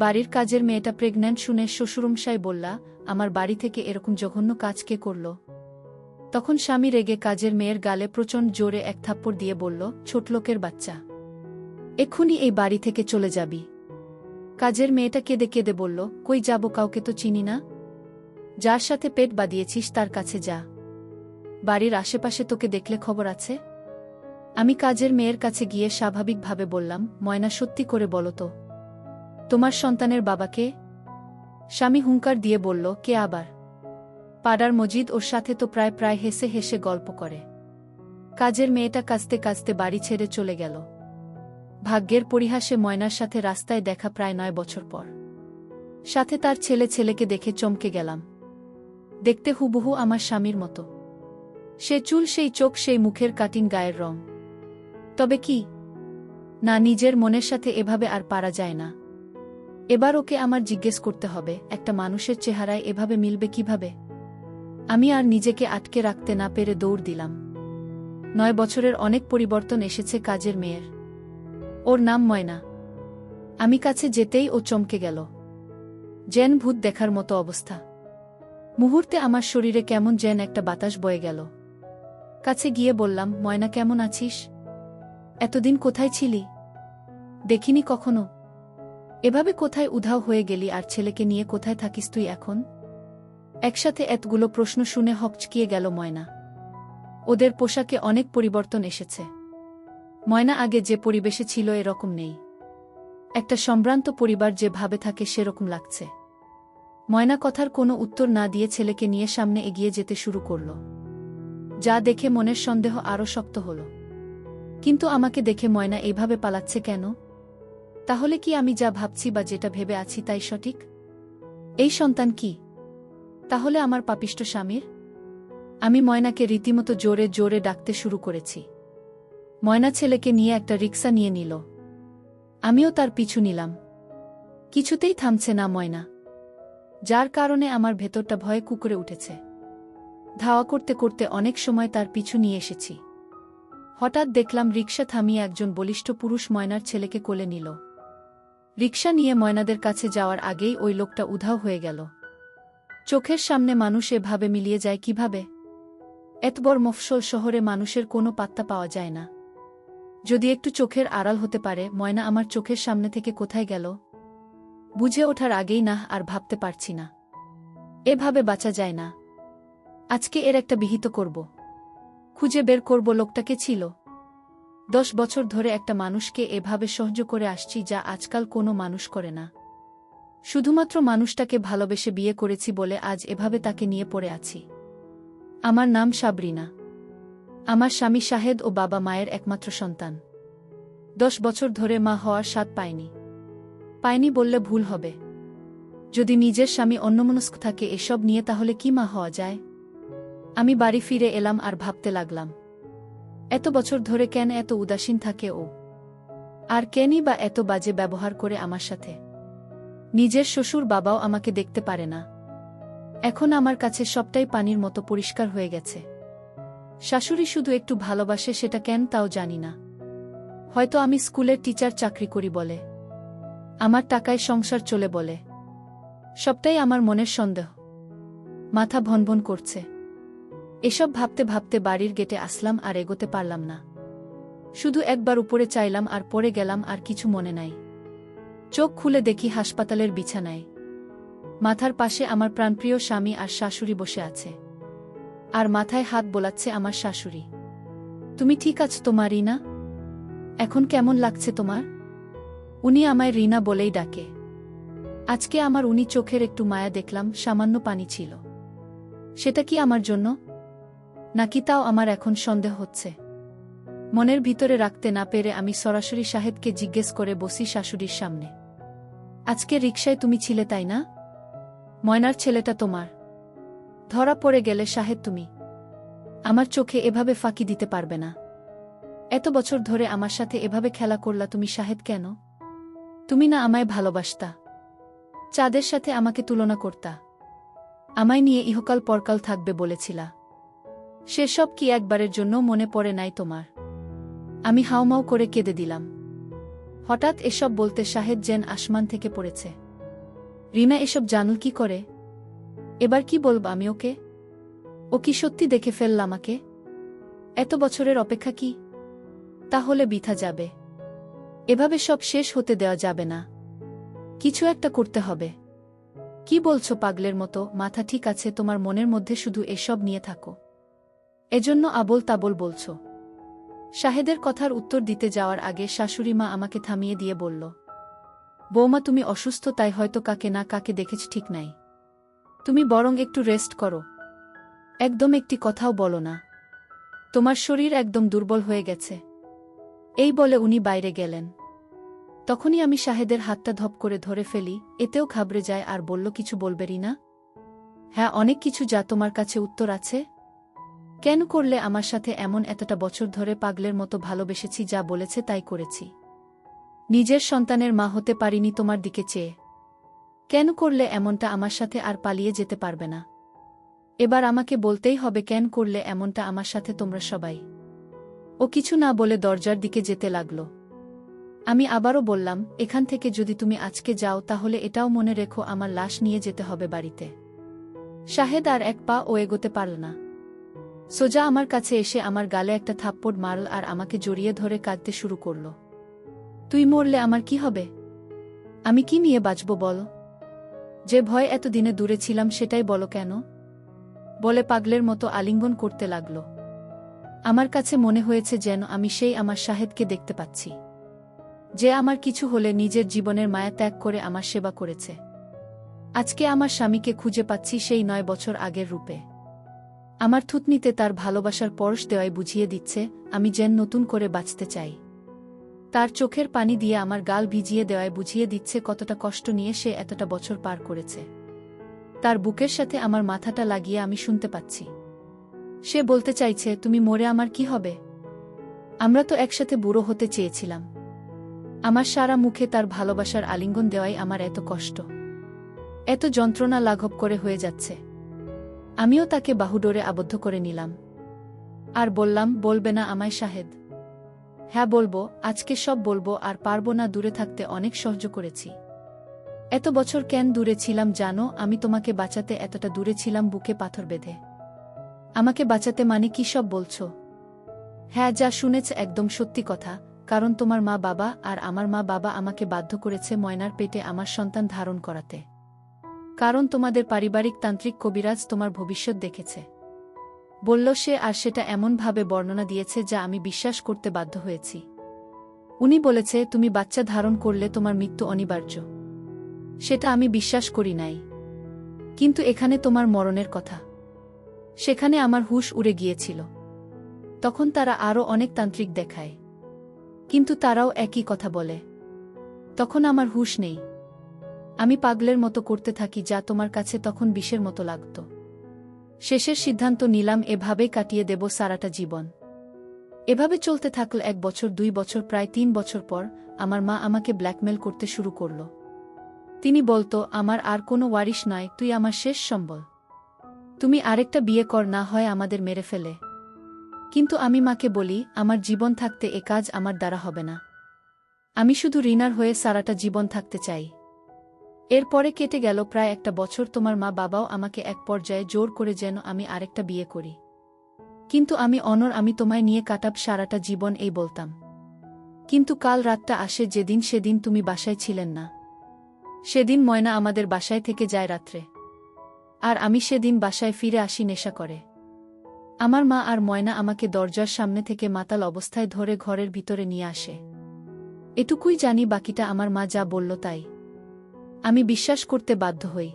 বাড়ির কাজের মেয়েটা প্রেগন্যান্ট শুনে শ্বশুরমশাই বললা, আমার বাড়ি থেকে এরকম জঘন্য কাজ কে করল? তখন স্বামী রেগে কাজের মেয়ের গালে প্রচণ্ড জোরে এক থাপ্পড় দিয়ে বলল, ছোটলোকের বাচ্চা, এক্ষুনি এই বাড়ি থেকে চলে যাবি। কাজের মেয়েটা কেঁদে কেঁদে বলল, কই যাব, কাউকে তো চিনি না। যার সাথে পেট বাঁধিয়েছিস তার কাছে যা। বাড়ির আশেপাশে তোকে দেখলে খবর আছে? আমি কাজের মেয়ের কাছে গিয়ে স্বাভাবিকভাবে বললাম, ময়না, সত্যি করে বলো তো, তোমার সন্তানের বাবাকে? স্বামী হুঙ্কার দিয়ে বলল, কে আবার? পাড়ার মজিদ, ওর সাথে তো প্রায় হেসে হেসে গল্প করে। কাজের মেয়েটা কাঁদতে কাঁদতে বাড়ি ছেড়ে চলে গেল। ভাগ্যের পরিহাসে ময়নার সাথে রাস্তায় দেখা প্রায় 9 বছর পর। সাথে তার ছেলেকে দেখে চমকে গেলাম। দেখতে হুবহু আমার স্বামীর মতো। সে চুল, সেই চোখ, সেই মুখের কাটিং, গায়ের রং। তবে কি না, নিজের মনের সাথে এভাবে আর পারা যায় না। এবার ওকে আমার জিজ্ঞেস করতে হবে, একটা মানুষের চেহারায় এভাবে মিলবে কিভাবে? আমি আর নিজেকে আটকে রাখতে না পেরে দৌড় দিলাম। 9 বছরের অনেক পরিবর্তন এসেছে কাজের মেয়ের। ওর নাম ময়না। আমি কাছে যেতেই ও চমকে গেল। যেন ভূত দেখার মতো অবস্থা। মুহূর্তে আমার শরীরে কেমন যেন একটা বাতাস বয়ে গেল। কাছে গিয়ে বললাম, ময়না, কেমন আছিস? এতদিন কোথায় ছিলি? দেখিনি কখনো। এভাবে কোথায় উধাও হয়ে গেলি, আর ছেলেকে নিয়ে কোথায় থাকিস তুই এখন? একসাথে এতগুলো প্রশ্ন শুনে হকচকিয়ে গেল ময়না। ওদের পোশাকে অনেক পরিবর্তন এসেছে। ময়না আগে যে পরিবেশে ছিল এরকম নেই। একটা সম্ভ্রান্ত পরিবার যেভাবে থাকে সেরকম লাগছে। ময়না কথার কোনো উত্তর না দিয়ে ছেলেকে নিয়ে সামনে এগিয়ে যেতে শুরু করল। যা দেখে মনের সন্দেহ আরও শক্ত হল। কিন্তু আমাকে দেখে ময়না এইভাবে পালাচ্ছে কেন? তাহলে কি আমি যা ভাবছি বা যেটা ভেবে আছি তাই সঠিক? এই সন্তান কি তাহলে আমার পাপিষ্ঠ স্বামীর? আমি ময়নাকে রীতিমতো জোরে জোরে ডাকতে শুরু করেছি। ময়না ছেলেকে নিয়ে একটা রিক্সা নিয়ে নিল। আমিও তার পিছু নিলাম। কিছুতেই থামছে না ময়না, যার কারণে আমার ভেতরটা ভয়ে কুঁকড়ে উঠেছে। ধাওয়া করতে করতে অনেক সময় তার পিছু নিয়ে এসেছি। হঠাৎ দেখলাম রিক্সা থামিয়ে একজন বলিষ্ঠ পুরুষ ময়নার ছেলেকে কোলে নিল। রিক্সা নিয়ে ময়নাদের কাছে যাওয়ার আগেই ওই লোকটা উধাও হয়ে গেল। চোখের সামনে মানুষ এভাবে মিলিয়ে যায় কিভাবে? এত বড় মফস্বল শহরে মানুষের কোনো পাত্তা পাওয়া যায় না। যদি একটু চোখের আড়াল হতে পারে, ময়না আমার চোখের সামনে থেকে কোথায় গেল? বুঝে ওঠার আগেই না আর ভাবতে পারছি না। এভাবে বাঁচা যায় না। আজকে এর একটা বিহিত করব। খুঁজে বের করব লোকটাকে ছিল। 10 বছর ধরে একটা মানুষকে এভাবে সহ্য করে আসছি, যা আজকাল কোনো মানুষ করে না। শুধুমাত্র মানুষটাকে ভালোবেসে বিয়ে করেছি বলে আজ এভাবে তাকে নিয়ে পড়ে আছি। আমার নাম সাবরিনা। আমার স্বামী শাহেদ ও বাবা মায়ের একমাত্র সন্তান। 10 বছর ধরে মা হওয়ার স্বাদ পায়নি বললে ভুল হবে। যদি নিজের স্বামী অন্যমনস্ক থাকে এসব নিয়ে, তাহলে কি মা হওয়া যায়? আমি বাড়ি ফিরে এলাম আর ভাবতে লাগলাম, এত বছর ধরে কেন এত উদাসীন থাকে ও? আর কেনই বা এত বাজে ব্যবহার করে আমার সাথে? নিজের শ্বশুর বাবাও আমাকে দেখতে পারে না। এখন আমার কাছে সবটাই পানির মতো পরিষ্কার হয়ে গেছে। শাশুড়ি শুধু একটু ভালোবাসে, সেটা কেন তাও জানি না। হয়তো আমি স্কুলের টিচার চাকরি করি বলে, আমার টাকায় সংসার চলে বলে। সবটাই আমার মনের সন্দেহ। মাথা ভনভন করছে। এসব ভাবতে ভাবতে বাড়ির গেটে আসলাম আর এগোতে পারলাম না। শুধু একবার উপরে চাইলাম আর পড়ে গেলাম, আর কিছু মনে নাই। চোখ খুলে দেখি হাসপাতালের বিছানায়। মাথার পাশে আমার প্রাণপ্রিয় স্বামী আর শাশুড়ি বসে আছে। আর মাথায় হাত বোলাচ্ছে আমার শাশুড়ি। তুমি ঠিক আছো তো মা, রিনা? এখন কেমন লাগছে তোমার? উনি আমায় রিনা বলেই ডাকে। আজকে আমার উনি চোখের একটু মায়া দেখলাম, সামান্য পানি ছিল। সেটা কি আমার জন্য নাকি তাও আমার এখন সন্দেহ হচ্ছে। মনের ভিতরে রাখতে না পেরে আমি সরাসরি শাহেদকে জিজ্ঞেস করে বসি শাশুড়ির সামনে, আজকে রিকশায় তুমি ছিলে তাই না? ময়নার ছেলেটা তোমার। ধরা পড়ে গেলে শাহেদ তুমি আমার চোখে এভাবে ফাঁকি দিতে পারবে না। এত বছর ধরে আমার সাথে এভাবে খেলা করলা তুমি শাহেদ, কেন? তুমি না আমায় ভালোবাসতা? চাঁদের সাথে আমাকে তুলনা করতা? আমায় নিয়ে ইহকাল পরকাল থাকবে বলেছিলা? সেসব কি একবারের জন্য মনে পড়ে নাই তোমার? আমি হাউমাউ করে কেঁদে দিলাম। হঠাৎ এসব বলতে শাহেদ যেন আসমান থেকে পড়েছে। রিনা এসব জানল কি করে? এবার কি বলব আমি ওকে? ও কি সত্যি দেখে ফেলল আমাকে? এত বছরের অপেক্ষা কি তাহলে বৃথা যাবে? এভাবে সব শেষ হতে দেওয়া যাবে না। কিছু একটা করতে হবে। কি বলছো পাগলের মতো? মাথা ঠিক আছে তোমার? মনের মধ্যে শুধু এসব নিয়ে থাকো, এজন্য আবোল তাবোল বলছো? শাহেদের কথার উত্তর দিতে যাওয়ার আগে শাশুড়ি মা আমাকে থামিয়ে দিয়ে বলল, বৌমা তুমি অসুস্থ, তাই হয়তো কাকে না কাকে দেখেছ, ঠিক নাই। তুমি বরং একটু রেস্ট করো। একদম একটি কথাও বলো না। তোমার শরীর একদম দুর্বল হয়ে গেছে। এই বলে উনি বাইরে গেলেন। তখনই আমি শাহেদের হাতটা ধপ করে ধরে ফেলি। এতেও ঘাবড়ে যায় আর বলল, কিছু বলবে রিনা? হ্যাঁ, অনেক কিছু। যা তোমার কাছে উত্তর আছে? কেন করলে আমার সাথে এমন? এতটা বছর ধরে পাগলের মতো ভালোবেসেছি, যা বলেছে তাই করেছি। নিজের সন্তানের মা হতে পারিনি তোমার দিকে চেয়ে। কেন করলে এমনটা আমার সাথে? আর পালিয়ে যেতে পারবে না। এবার আমাকে বলতেই হবে, কেন করলে এমনটা আমার সাথে তোমরা সবাই? ও কিছু না বলে দরজার দিকে যেতে লাগল। আমি আবারও বললাম, এখান থেকে যদি তুমি আজকে যাও তাহলে এটাও মনে রেখো আমার লাশ নিয়ে যেতে হবে বাড়িতে। শাহেদ আর এক পা ও এগোতে পারল না। সোজা আমার কাছে এসে আমার গালে একটা থাপ্পড় মারল আর আমাকে জড়িয়ে ধরে কাঁদতে শুরু করল। তুই মরলে আমার কি হবে? আমি কি নিয়ে বাঁচব বল? যে ভয় এতদিনে দূরে ছিলাম সেটাই বলো কেন? বলে পাগলের মতো আলিঙ্গন করতে লাগল। আমার কাছে মনে হয়েছে যেন আমি সেই আমার শাহেদকে দেখতে পাচ্ছি, যে আমার কিছু হলে নিজের জীবনের মায়া ত্যাগ করে আমার সেবা করেছে। আজকে আমার স্বামীকে খুঁজে পাচ্ছি সেই 9 বছর আগের রূপে। আমার থুতনিতে তার ভালোবাসার পরশ দেওয়াই বুঝিয়ে দিচ্ছে আমি যেন নতুন করে বাঁচতে চাই। তার চোখের পানি দিয়ে আমার গাল ভিজিয়ে দেওয়ায় বুঝিয়ে দিচ্ছে কতটা কষ্ট নিয়ে সে এতটা বছর পার করেছে। তার বুকের সাথে আমার মাথাটা লাগিয়ে আমি শুনতে পাচ্ছি সে বলতে চাইছে, তুমি মরে আমার কি হবে? আমরা তো একসাথে বুড়ো হতে চেয়েছিলাম। আমার সারা মুখে তার ভালোবাসার আলিঙ্গন দেওয়াই আমার এত কষ্ট, এত যন্ত্রণা লাঘব করে হয়ে যাচ্ছে। আমিও তাকে বাহুডোরে আবদ্ধ করে নিলাম আর বললাম, বলবে না আমায় শাহেদ? হ্যাঁ বলবো, আজকে সব বলবো। আর পারবো না দূরে থাকতে, অনেক সহ্য করেছি। এত বছর কেন দূরে ছিলাম জানো? আমি তোমাকে বাঁচাতে এতটা দূরে ছিলাম, বুকে পাথর বেঁধে। আমাকে বাঁচাতে মানে কি সব বলছো? হ্যাঁ, যা শুনেছ একদম সত্যি কথা। কারণ তোমার মা বাবা আর আমার মা বাবা আমাকে বাধ্য করেছে ময়নার পেটে আমার সন্তান ধারণ করাতে। কারণ তোমাদের পারিবারিক তান্ত্রিক কবিরাজ তোমার ভবিষ্যৎ দেখেছে বলল সে, আর সেটা এমনভাবে বর্ণনা দিয়েছে যা আমি বিশ্বাস করতে বাধ্য হয়েছি। উনি বলেছে তুমি বাচ্চা ধারণ করলে তোমার মৃত্যু অনিবার্য। সেটা আমি বিশ্বাস করি নাই। কিন্তু এখানে তোমার মরণের কথা, সেখানে আমার হুঁশ উড়ে গিয়েছিল। তখন তারা আরও অনেক তান্ত্রিক দেখায়, কিন্তু তারাও একই কথা বলে। তখন আমার হুঁশ নেই। আমি পাগলের মতো করতে থাকি, যা তোমার কাছে তখন বিষের মতো লাগত। শেষের সিদ্ধান্ত নিলাম এভাবেই কাটিয়ে দেব সারাটা জীবন। এভাবে চলতে থাকল 1 বছর, 2 বছর, প্রায় 3 বছর পর আমার মা আমাকে ব্ল্যাকমেল করতে শুরু করল। তিনি বলতো, আমার আর কোনো ওয়ারিশ নয়, তুই আমার শেষ সম্বল। তুমি আরেকটা বিয়ে কর, না হয় আমাদের মেরে ফেলে। কিন্তু আমি মাকে বলি, আমার জীবন থাকতে এ কাজ আমার দ্বারা হবে না। আমি শুধু রিনার হয়ে সারাটা জীবন থাকতে চাই। এরপরে কেটে গেল প্রায় 1 বছর। তোমার মা বাবাও আমাকে এক পর্যায়ে জোর করে যেন আমি আরেকটা বিয়ে করি। কিন্তু আমি অনর, আমি তোমায় নিয়ে কাটাব সারাটা জীবন এই বলতাম। কিন্তু কাল রাতটা আসে যেদিন, সেদিন তুমি বাসায় ছিলেন না। সেদিন ময়না আমাদের বাসায় থেকে যায় রাত্রে। আর আমি সেদিন বাসায় ফিরে আসি নেশা করে। আমার মা আর ময়না আমাকে দরজার সামনে থেকে মাতাল অবস্থায় ধরে ঘরের ভিতরে নিয়ে আসে। এটুকুই জানি, বাকিটা আমার মা যা বলল তাই। আমি বিশ্বাস করতে বাধ্য হই।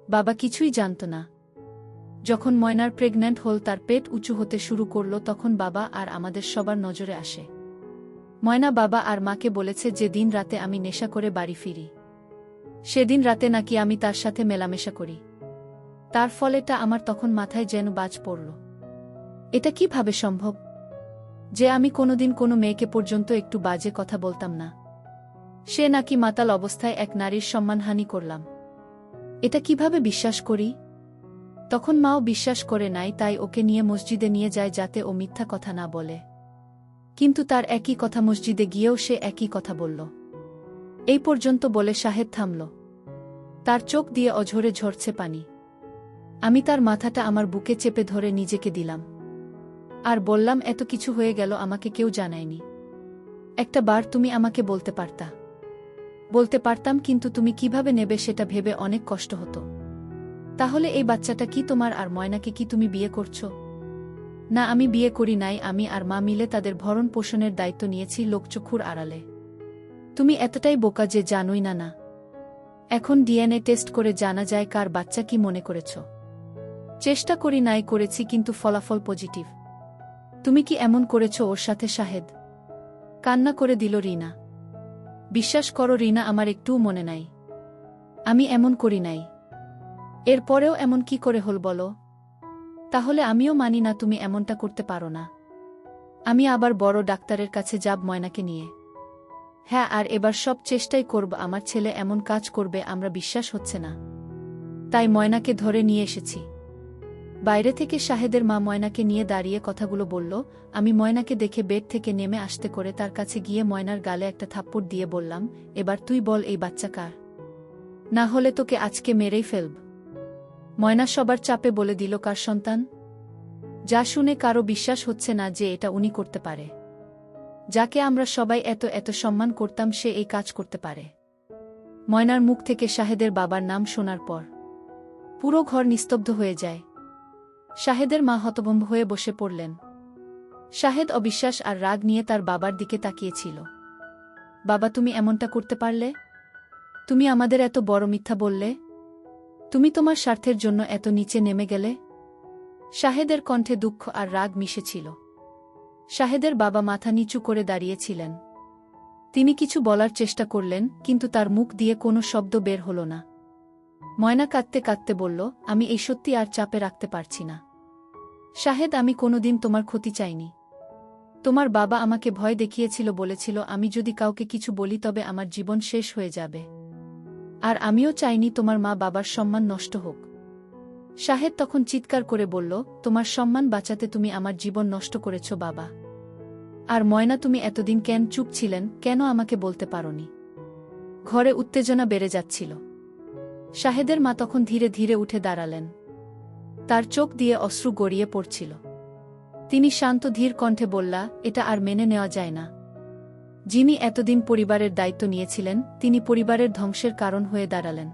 বাবা কিছুই জানত না। যখন ময়নার প্রেগন্যান্ট হল, তার পেট উঁচু হতে শুরু করল, তখন বাবা আর আমাদের সবার নজরে আসে। ময়না বাবা আর মাকে বলেছে যে দিন রাতে আমি নেশা করে বাড়ি ফিরি, সেদিন রাতে নাকি আমি তার সাথে মেলামেশা করি। তার ফলেটা আমার তখন মাথায় যেন বাজ পড়ল। এটা কিভাবে সম্ভব যে আমি কোনোদিন কোনো মেয়েকে পর্যন্ত একটু বাজে কথা বলতাম না, সে নাকি মাতাল অবস্থায় এক নারীর সম্মানহানি করলাম? এটা কিভাবে বিশ্বাস করি? তখন মাও বিশ্বাস করে নাই, তাই ওকে নিয়ে মসজিদে নিয়ে যায় যাতে ও মিথ্যা কথা না বলে। কিন্তু তার একই কথা মসজিদে গিয়েও সে একই কথা বলল। এই পর্যন্ত বলে শাহেদ থামল। তার চোখ দিয়ে অঝরে ঝরছে পানি। আমি তার মাথাটা আমার বুকে চেপে ধরে নিজেকে দিলাম। আর বললাম, এত কিছু হয়ে গেল, আমাকে কেউ জানায়নি। একটা বার তুমি আমাকে বলতে পারতা। বলতে পারতাম, কিন্তু তুমি কিভাবে নেবে সেটা ভেবে অনেক কষ্ট হতো। তাহলে এই বাচ্চাটা কি তোমার, আর ময়নাকে কি তুমি বিয়ে করছো? না, আমি বিয়ে করি নাই। আমি আর মা মিলে তাদের ভরণ পোষণের দায়িত্ব নিয়েছি লোকচক্ষুর আড়ালে। তুমি এতটাই বোকা যে জানোই না। না, এখন ডিএনএ টেস্ট করে জানা যায় কার বাচ্চা। কি মনে করেছ? চেষ্টা করি নাই, করেছি, কিন্তু ফলাফল পজিটিভ। তুমি কি এমন করেছ ওর সাথে? শাহেদ কান্না করে দিল। রিনা, বিশ্বাস করো রিনা, আমার একটুও মনে নাই। আমি এমন করি নাই। এরপরেও এমন কি করে হল বলো? তাহলে আমিও মানি না তুমি এমনটা করতে পারো না। আমি আবার বড় ডাক্তারের কাছে যাব ময়নাকে নিয়ে। হ্যাঁ, আর এবার সব চেষ্টাই করব আমার ছেলে এমন কাজ করবে আমরা বিশ্বাস হচ্ছে না। তাই ময়নাকে ধরে নিয়ে এসেছি। বাইরে থেকে শাহেদের মা ময়নাকে নিয়ে দাঁড়িয়ে কথাগুলো বলল। আমি ময়নাকে দেখে বেড থেকে নেমে আসতে করে তার কাছে গিয়ে ময়নার গালে একটা থাপ্পড় দিয়ে বললাম, এবার তুই বল এই বাচ্চা কার? না হলে তোকে আজকে মেরেই ফেলব। ময়না সবার চাপে বলে দিল, কার সন্তান? যা শুনে কারো বিশ্বাস হচ্ছে না যে এটা উনি করতে পারে। যাকে আমরা সবাই এত এত সম্মান করতাম, সে এই কাজ করতে পারে। ময়নার মুখ থেকে শাহেদের বাবার নাম শোনার পর পুরো ঘর নিস্তব্ধ হয়ে যায়। শাহেদের মা হতভম্ব হয়ে বসে পড়লেন। শাহেদ অবিশ্বাস আর রাগ নিয়ে তার বাবার দিকে তাকিয়েছিল। বাবা, তুমি এমনটা করতে পারলে? তুমি আমাদের এত বড় মিথ্যা বললে? তুমি তোমার স্বার্থের জন্য এত নিচে নেমে গেলে? শাহেদের কণ্ঠে দুঃখ আর রাগ মিশেছিল। শাহেদের বাবা মাথা নিচু করে দাঁড়িয়েছিলেন। তিনি কিছু বলার চেষ্টা করলেন, কিন্তু তার মুখ দিয়ে কোনো শব্দ বের হল না। ময়না কাঁদতে কাঁদতে বলল, আমি এই সত্যি আর চাপে রাখতে পারছি না। শাহেদ, আমি কোনোদিন তোমার ক্ষতি চাইনি। তোমার বাবা আমাকে ভয় দেখিয়েছিল, বলেছিল আমি যদি কাউকে কিছু বলি তবে আমার জীবন শেষ হয়ে যাবে। আর আমিও চাইনি তোমার মা বাবার সম্মান নষ্ট হোক। শাহেদ তখন চিৎকার করে বলল, তোমার সম্মান বাঁচাতে তুমি আমার জীবন নষ্ট করেছ বাবা। আর ময়না, তুমি এতদিন কেন চুপ ছিলেন? কেন আমাকে বলতে পারোনি? ঘরে উত্তেজনা বেড়ে যাচ্ছিল। শাহেদের মা তখন ধীরে ধীরে উঠে দাঁড়ালেন। তার চোখ দিয়ে অশ্রু গড়িয়ে পড়ছিল। তিনি শান্ত ধীর কণ্ঠে বললা, এটা আর মেনে নেওয়া যায় না। যিনি এতদিন পরিবারের দায়িত্ব নিয়েছিলেন, তিনি পরিবারের ধ্বংসের কারণ হয়ে দাঁড়ালেন।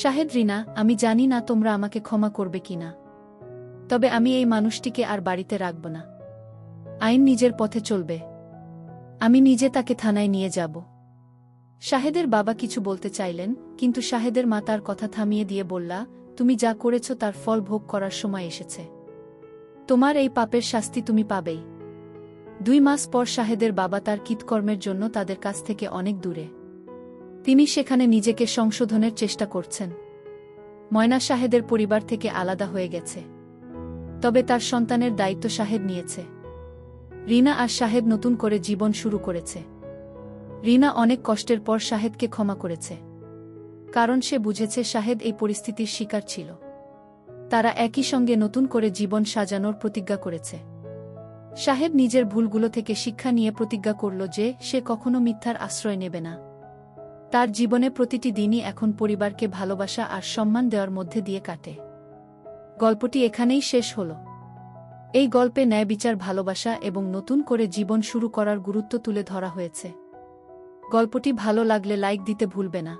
শাহেদ, রিনা, আমি জানি না তোমরা আমাকে ক্ষমা করবে কিনা, তবে আমি এই মানুষটিকে আর বাড়িতে রাখব না। আইন নিজের পথে চলবে। আমি নিজে তাকে থানায় নিয়ে যাব। শাহেদের বাবা কিছু বলতে চাইলেন, কিন্তু শাহেদের মা তার কথা থামিয়ে দিয়ে বললা, তুমি যা করেছ তার ফল ভোগ করার সময় এসেছে। তোমার এই পাপের শাস্তি তুমি পাবেই। 2 মাস পর শাহেদের বাবা তার কৃতকর্মের জন্য তাদের কাছ থেকে অনেক দূরে। তিনি সেখানে নিজেকে সংশোধনের চেষ্টা করছেন। ময়না শাহেদের পরিবার থেকে আলাদা হয়ে গেছে, তবে তার সন্তানের দায়িত্ব শাহেদ নিয়েছে। রিনা আর শাহেদ নতুন করে জীবন শুরু করেছে। রিনা অনেক কষ্টের পর শাহেদকে ক্ষমা করেছে, কারণ সে বুঝেছে শাহেদ এই পরিস্থিতির শিকার ছিল। তারা একই সঙ্গে নতুন করে জীবন সাজানোর প্রতিজ্ঞা করেছে। শাহেদ নিজের ভুলগুলো থেকে শিক্ষা নিয়ে প্রতিজ্ঞা করল যে সে কখনো মিথ্যার আশ্রয় নেবে না। তার জীবনে প্রতিটি দিনই এখন পরিবারকে ভালোবাসা আর সম্মান দেওয়ার মধ্যে দিয়ে কাটে। গল্পটি এখানেই শেষ হল। এই গল্পে ন্যায় বিচার, ভালোবাসা এবং নতুন করে জীবন শুরু করার গুরুত্ব তুলে ধরা হয়েছে। গল্পটি ভালো লাগলে লাইক দিতে ভুলবে না।